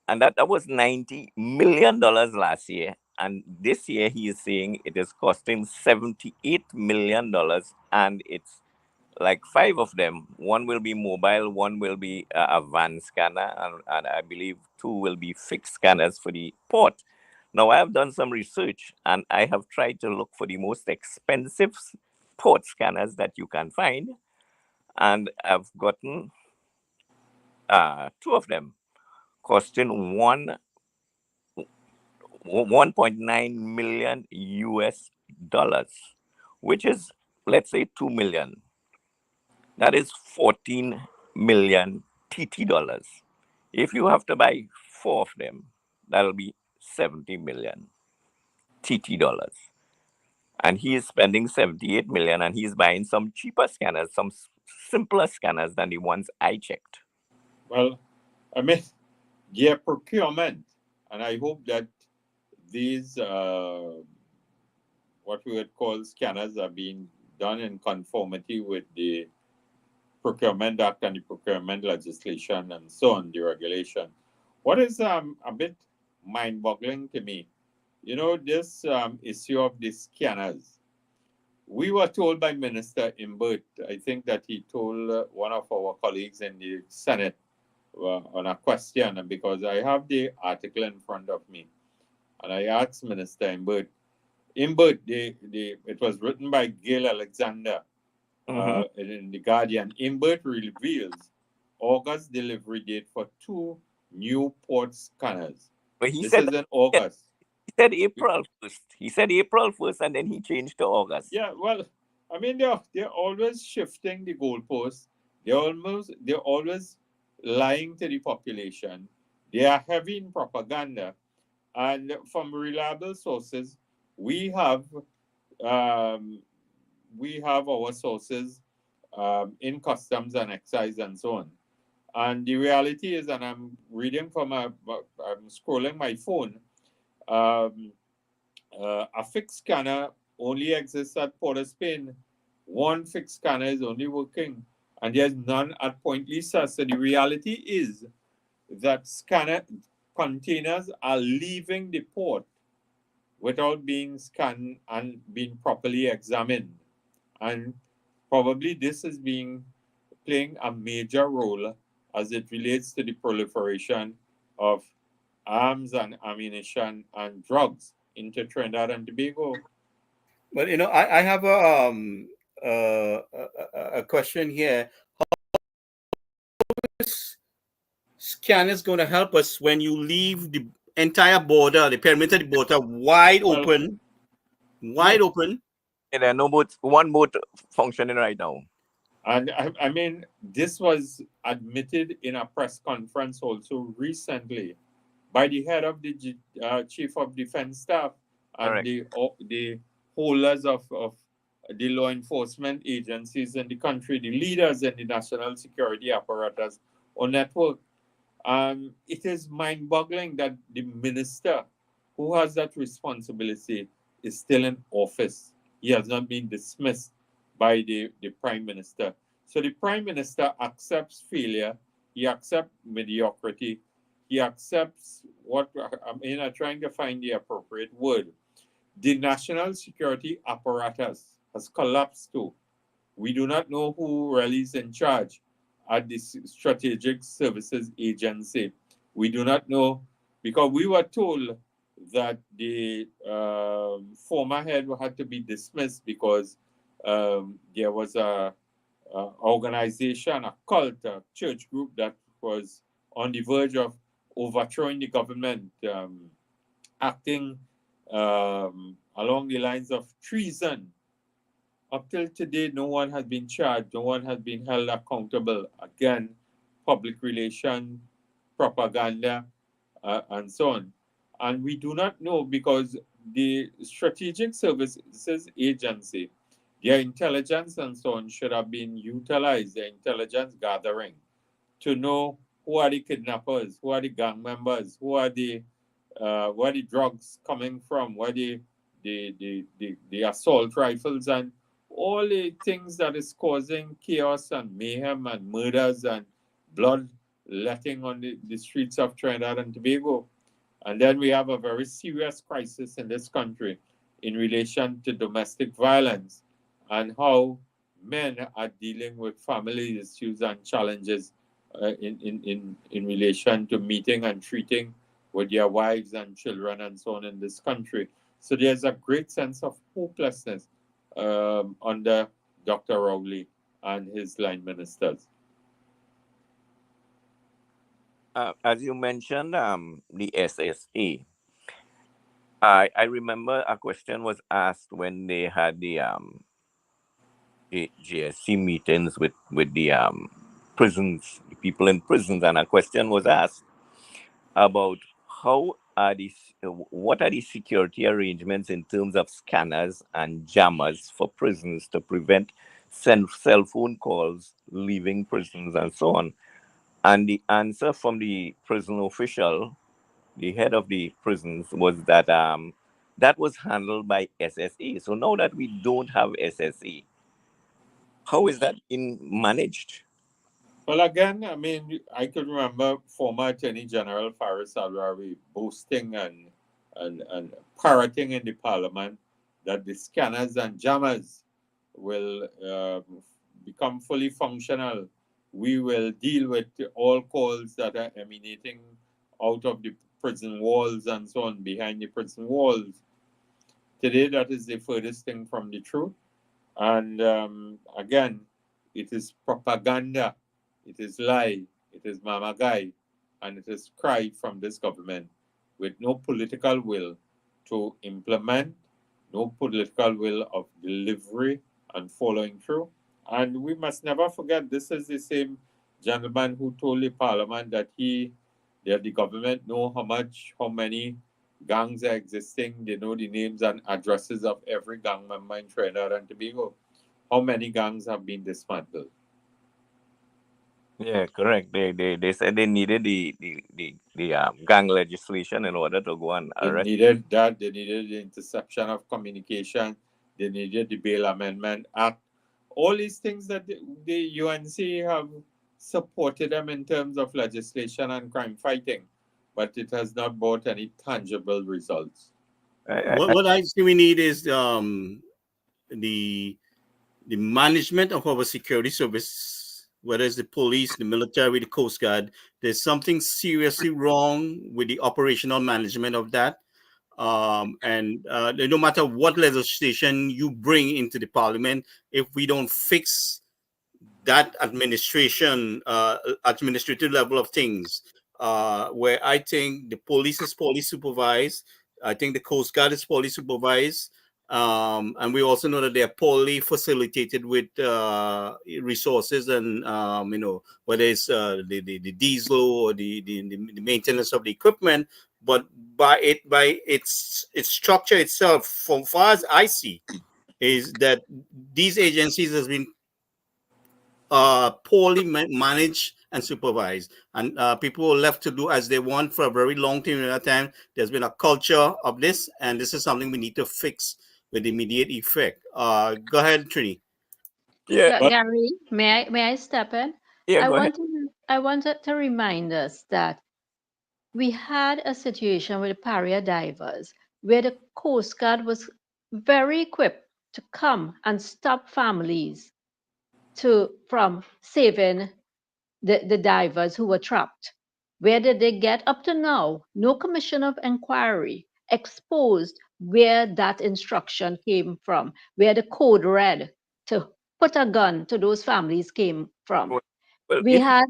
And that was $90 million last year. And this year he is saying it is costing $78 million, and it's like 5 of them. One will be mobile, one will be a van scanner, and I believe 2 will be fixed scanners for the port. Now, I have done some research and I have tried to look for the most expensive port scanners that you can find, and I've gotten 2 of them costing 1.9 million US dollars, which is, let's say, 2 million. That is 14 million TT dollars. If you have to buy 4 of them, that'll be 70 million TT dollars. And he is spending 78 million, and he's buying some cheaper scanners, some simpler scanners than the ones I checked. Well, I mean, their procurement, and I hope that these, what we would call scanners, are being done in conformity with the Procurement Act and the procurement legislation and so on, the regulation. What is a bit mind-boggling to me, this issue of the scanners. We were told by Minister Imbert, I think that he told one of our colleagues in the Senate on a question, and because I have the article in front of me, and I asked Minister Imbert, it was written by Gail Alexander in The Guardian. Imbert reveals August delivery date for 2 new port scanners. But he This said is in August. he said April 1st. He said April 1st, and then he changed to August. Yeah, well, I mean, they're always shifting the goalposts. They're always lying to the population. They are heavy in propaganda, and from reliable sources, we have our sources in customs and excise and so on. And the reality is, and I'm reading from I'm scrolling my phone. A fixed scanner only exists at Port of Spain. 1 fixed scanner is only working, and there's none at Point Lisa. So the reality is that scanner containers are leaving the port without being scanned and being properly examined. And probably this is playing a major role as it relates to the proliferation of arms and ammunition and drugs into Trinidad and Tobago. But I have a question here. How is scan is going to help us when you leave the entire border, the perimeter of the border, wide open? And there are no boats, 1 boat functioning right now. And I mean, this was admitted in a press conference also recently by the head of the Chief of Defense Staff and Correct. the holders of the law enforcement agencies in the country, the leaders in the national security apparatus or network. It is mind boggling that the minister who has that responsibility is still in office. He has not been dismissed by the prime minister. So the prime minister accepts failure, he accepts mediocrity, he accepts what I mean, I'm trying to find the appropriate word. The national security apparatus has collapsed too. We do not know who really is in charge at the Strategic Services Agency. We do not know because we were told that the former head had to be dismissed because there was a organization, a cult, a church group that was on the verge of overthrowing the government, acting along the lines of treason. Up till today, no one has been charged, no one has been held accountable. Again, public relation, propaganda, and so on. And we do not know because the Strategic Services Agency, their intelligence and so on should have been utilized, their intelligence gathering, to know who are the kidnappers, who are the gang members, where the drugs coming from, where the assault rifles and all the things that is causing chaos and mayhem and murders and blood letting on the streets of Trinidad and Tobago. And then we have a very serious crisis in this country in relation to domestic violence and how men are dealing with family issues and challenges in relation to meeting and treating with their wives and children and so on in this country. So there's a great sense of hopelessness under Dr. Rowley and his line ministers. As you mentioned, the SSA. I remember a question was asked when they had the GSC meetings with the prisons, the people in prisons, and a question was asked about what are the security arrangements in terms of scanners and jammers for prisons to prevent cell phone calls leaving prisons and so on. And the answer from the prison official, the head of the prisons, was that that was handled by SSA. So now that we don't have SSA, how is that being managed? Well, again, I mean, I could remember former Attorney General Faris Alrawi boasting and parroting in the parliament that the scanners and jammers will become fully functional. We will deal with all calls that are emanating out of the prison walls and so on, behind the prison walls. Today, that is the furthest thing from the truth. And again, it is propaganda, it is lie, it is mamagai, and it is cry from this government with no political will to implement, no political will of delivery and following through. And we must never forget this is the same gentleman who told the parliament that the government know how many gangs are existing. They know the names and addresses of every gang member in Trinidad and Tobago. How many gangs have been dismantled? Yeah, correct. They said they needed the gang legislation in order to go and They arrest. needed that. They needed the interception of communication. They needed the Bail Amendment Act. All these things that the UNC have supported them in terms of legislation and crime fighting, but it has not brought any tangible results. What I see we need is the the management of our security service, whether it's the police, the military, the Coast Guard. There's something seriously wrong with the operational management of that. And no matter what legislation you bring into the parliament, if we don't fix that administrative level of things, where I think the police is poorly supervised, I think the Coast Guard is poorly supervised, And we also know that they are poorly facilitated with resources, and whether it's the diesel or the maintenance of the equipment. But by its structure itself, from far as I see, is that these agencies has been poorly managed and supervised, and people are left to do as they want for a very long period of time. There's been a culture of this, and this is something we need to fix with immediate effect. Go ahead, Trini. Yeah. Well, Gary, may I step in? Yeah. Go ahead. I wanted to remind us that we had a situation with the Paria divers where the Coast Guard was very equipped to come and stop families from saving the divers who were trapped. Where did they get up to now? No commission of inquiry exposed where that instruction came from, where the code red to put a gun to those families came from. Well, We had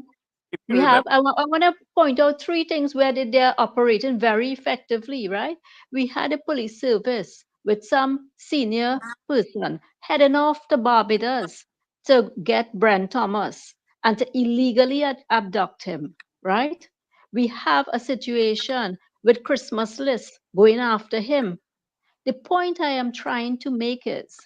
if you remember, I want to point out three things where they're operating very effectively, right? We had a police service with some senior person heading off to Barbados to get Brent Thomas and to illegally abduct him, right? We have a situation with Christmas lists going after him. The point I am trying to make is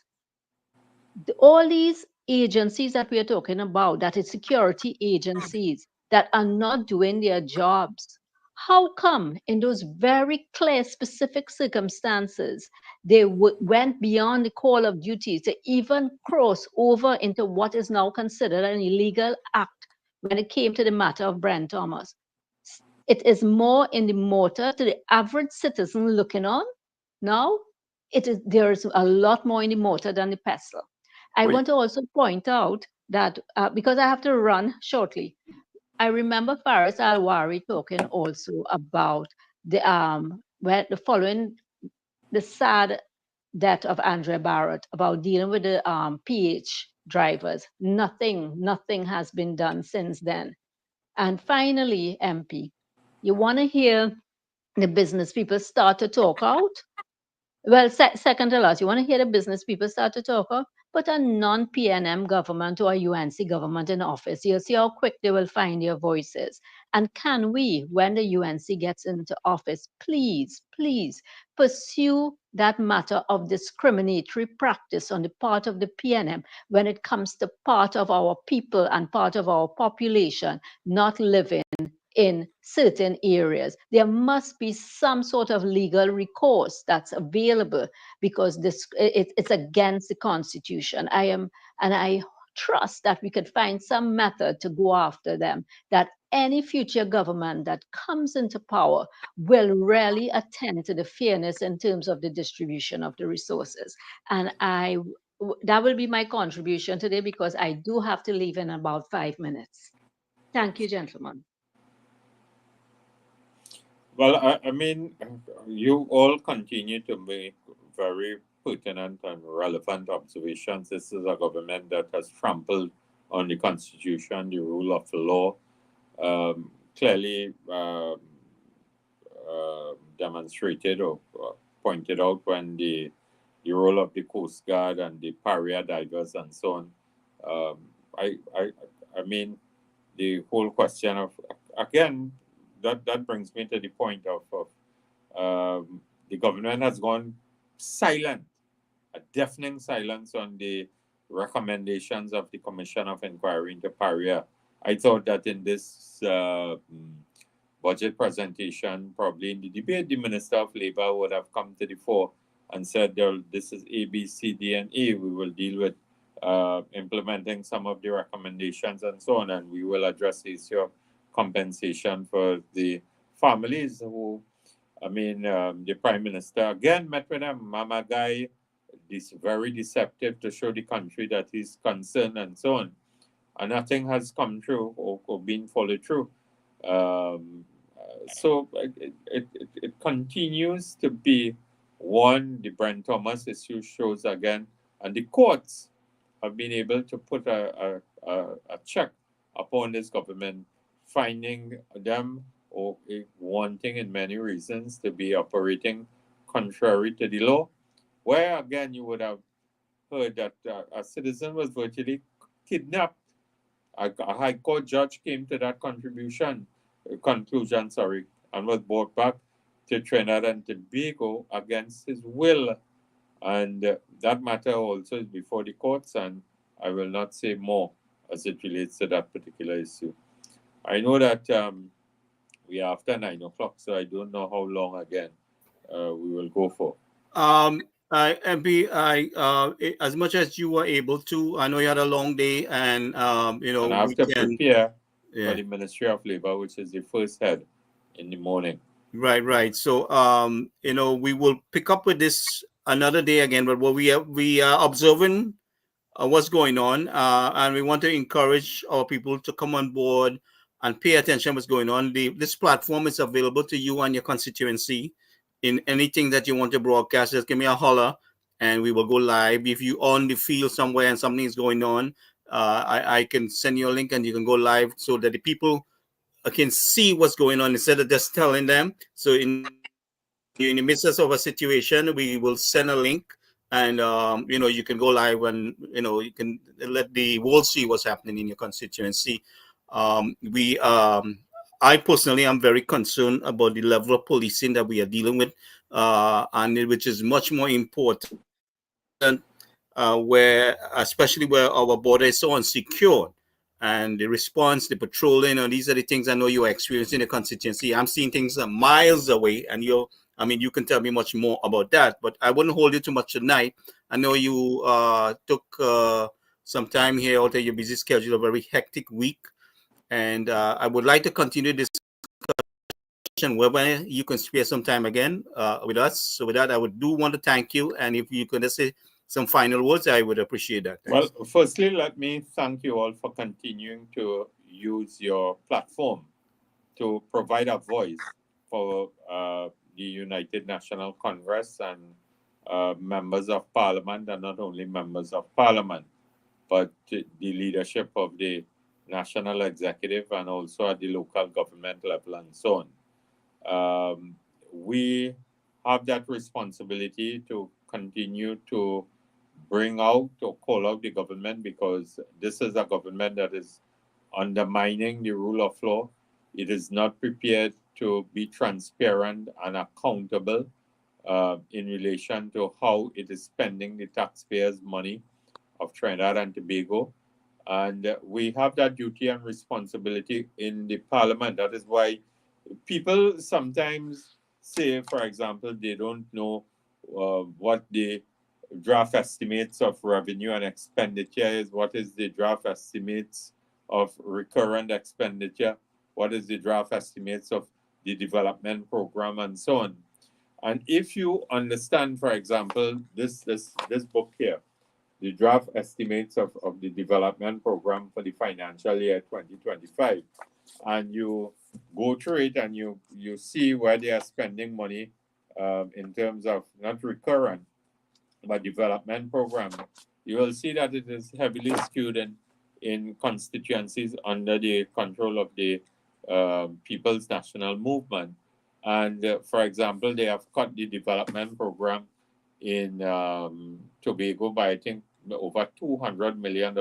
all these agencies that we are talking about, that is security agencies that are not doing their jobs, how come in those very clear specific circumstances they went beyond the call of duty to even cross over into what is now considered an illegal act when it came to the matter of Brent Thomas? It is more in the motor to the average citizen looking on now. There's a lot more in the motor than the pestle. I wait, want to also point out that because I have to run shortly, I remember Faris Alwari talking also about the following the sad death of Andrea Barrett, about dealing with the PH drivers. Nothing has been done since then. And finally, MP, you want to hear the business people start to talk out? Well, second to last, you want to hear the business people start to talk of, put a non-PNM government or a UNC government in office. You'll see how quick they will find their voices. And can we, when the UNC gets into office, please pursue that matter of discriminatory practice on the part of the PNM when it comes to part of our people and part of our population not living in certain areas. There must be some sort of legal recourse that's available because it's against the Constitution. I trust that we could find some method to go after them, that any future government that comes into power will really attend to the fairness in terms of the distribution of the resources. And that will be my contribution today because I do have to leave in about 5 minutes. Thank you, gentlemen. well, I mean, you all continue to make very pertinent and relevant observations. This is a government that has trampled on the Constitution, the rule of law, clearly demonstrated or pointed out when the role of the Coast Guard and the Paria divers and so on. Um, I, I, I mean, the whole question of, again, that brings me to the point of the government has gone silent, a deafening silence on the recommendations of the Commission of Inquiry into Paria. I thought that in this budget presentation, probably in the debate, the Minister of Labour would have come to the fore and said, this is A, B, C, D, and E. We will deal with implementing some of the recommendations and so on, and we will address the issue of compensation for the families who, the Prime Minister again met with them, Mama Guy, this very deceptive to show the country that he's concerned and so on. And nothing has come true or been followed through. So it continues to be one, the Brent Thomas issue shows again, and the courts have been able to put a check upon this government, finding them or wanting in many reasons to be operating contrary to the law. where again you would have heard that a citizen was virtually kidnapped. A high court judge came to that conclusion, and was brought back to Trinidad and Tobago against his will. And that matter also is before the courts, and I will not say more as it relates to that particular issue. I know that we are after 9 o'clock, so I don't know how long again we will go for. MP, as much as you were able to, I know you had a long day, and And I have we to can, prepare for yeah, the Ministry of Labor, which is the first head in the morning. right. So, we will pick up with this another day again. But what we are observing what's going on, and we want to encourage our people to come on board and pay attention what's going on. This platform is available to you and your constituency. In anything that you want to broadcast, just give me a holler, and we will go live. If you on the field somewhere and something is going on, I can send you a link and you can go live so that the people can see what's going on instead of just telling them. So in the midst of a situation, we will send a link, and you can go live, and you can let the world see what's happening in your constituency. We I personally am very concerned about the level of policing that we are dealing with, and which is much more important, where especially where our border is so unsecure, and the response, the patrolling, and these are the things I know you're experiencing in the constituency. I'm seeing things miles away, and you can tell me much more about that, but I wouldn't hold you too much tonight. I know you took some time here out of your busy schedule, a very hectic week, and I would like to continue this whereby you can spare some time again with us. So with that, I would do want to thank you, and if you could just say some final words, I would appreciate that. Well, Thanks. firstly, let me thank you all for continuing to use your platform to provide a voice for the United National Congress and members of Parliament, and not only members of Parliament, but the leadership of the national executive and also at the local government level and so on. We have that responsibility to continue to bring out or call out the government, because this is a government that is undermining the rule of law. It is not prepared to be transparent and accountable in relation to how it is spending the taxpayers' money of Trinidad and Tobago. And we have that duty and responsibility in the parliament. That is why people sometimes say, for example, they don't know what the draft estimates of revenue and expenditure is, what is the draft estimates of recurrent expenditure, what is the draft estimates of the development program, and so on. And if you understand, for example, this book here, the draft estimates of the development program for the financial year 2025, and you go through it and you see where they are spending money in terms of not recurrent but development program, you will see that it is heavily skewed in constituencies under the control of the People's National Movement. And for example, they have cut the development program in Tobago by, I think, over $200 million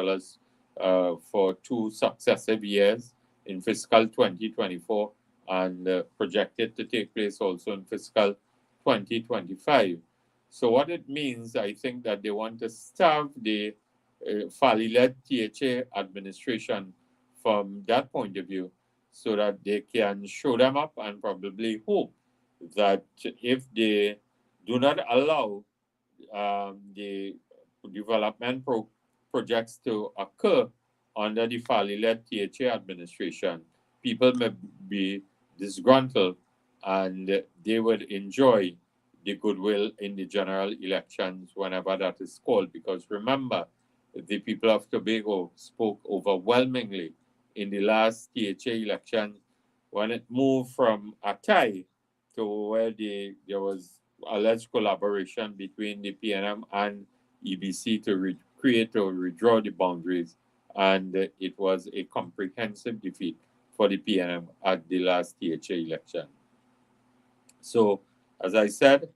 for 2 successive years in fiscal 2024, and projected to take place also in fiscal 2025. So what it means, I think that they want to starve the Fali-led THA administration from that point of view, so that they can show them up and probably hope that if they do not allow the development projects to occur under the Fali-led THA administration, people may be disgruntled and they would enjoy the goodwill in the general elections whenever that is called. Because remember, the people of Tobago spoke overwhelmingly in the last THA election when it moved from a tie to where there was alleged collaboration between the PNM and EBC to create or redraw the boundaries. And it was a comprehensive defeat for the PNM at the last THA election. So, as I said,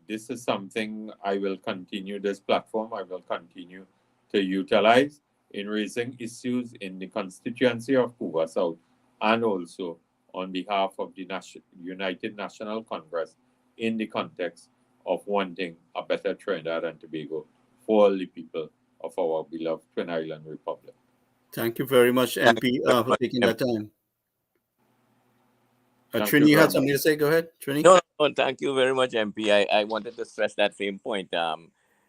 this is something I will continue, this platform I will continue to utilize in raising issues in the constituency of Couva South and also on behalf of the United National Congress in the context of wanting a better Trinidad and Tobago for all the people of our beloved Twin Island Republic. Thank you very much, Thank MP, you very for much, taking MP. that time. Thank Trini, you you very had something much. to say? Go ahead, Trini. No, thank you very much, MP. I wanted to stress that same point.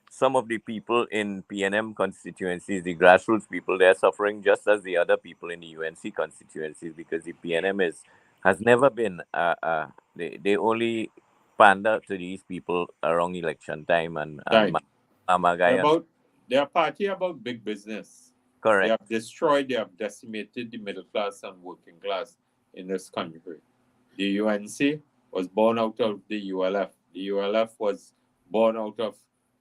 Some of the people in PNM constituencies, the grassroots people, they're suffering just as the other people in the UNC constituencies because the PNM has never been, they only pander to these people around election time and Time. Mamagay and They are party about big business. They correct. have destroyed, they have decimated the middle class and working class in this country. The UNC was born out of the ULF. The ULF was born out of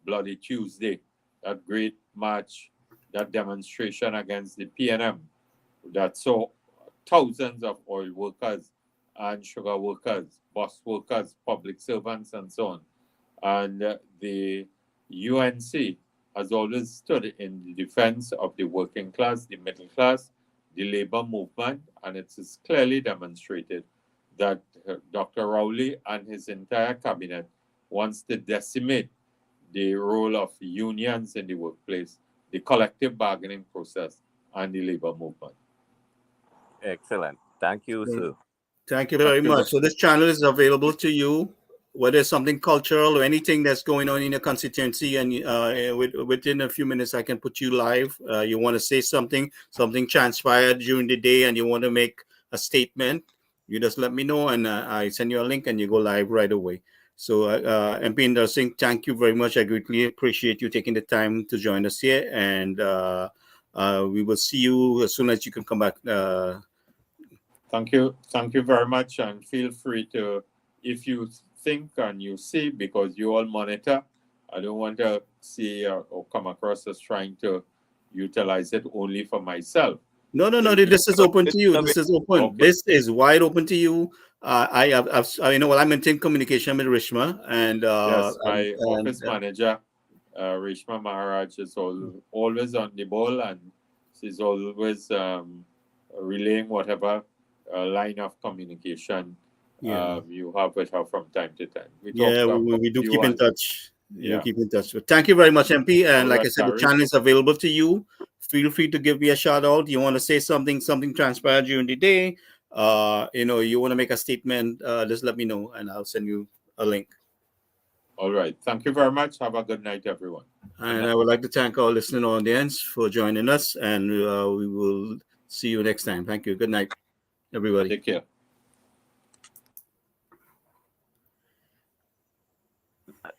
Bloody Tuesday, that great march, that demonstration against the PNM that saw thousands of oil workers and sugar workers, bus workers, public servants, and so on. And the UNC has always stood in the defense of the working class, the middle class, the labor movement, and it is clearly demonstrated that Dr. Rowley and his entire cabinet wants to decimate the role of unions in the workplace, the collective bargaining process, and the labor movement. Excellent. Thank you, sir. Thank you very Thank you. much. So this channel is available to you, whether it's something cultural or anything that's going on in your constituency, and within a few minutes I can put you live. You want to say something transpired during the day, and you want to make a statement, you just let me know, and I send you a link, and you go live right away. So MP Indarsingh, thank you very much. I greatly appreciate you taking the time to join us here, and we will see you as soon as you can come back. Thank you. Thank you very much. And feel free to, if you think and you see, because you all monitor, I don't want to see or come across as trying to utilize it only for myself. No. This is open to you. Okay. This is open. Okay. This is wide open to you. I mean, I'm in team communication with Rishma, and Yes, my and office manager, Reshma Maharaj, is always on the ball, and she's always relaying whatever line of communication yeah, you have with her from time to time. We yeah, talk we do you keep in and touch. You yeah. keep in touch. So thank you very much, MP. And All like I right, said, the Gary. channel is available to you. Feel free to give me a shout out. You want to say something transpired during the day. You want to make a statement. Just let me know, and I'll send you a link. All right. Thank you very much. Have a good night, everyone. And I would like to thank our listening audience for joining us, and we will see you next time. Thank you. Good night, everybody. Take care.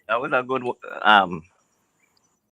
That was a good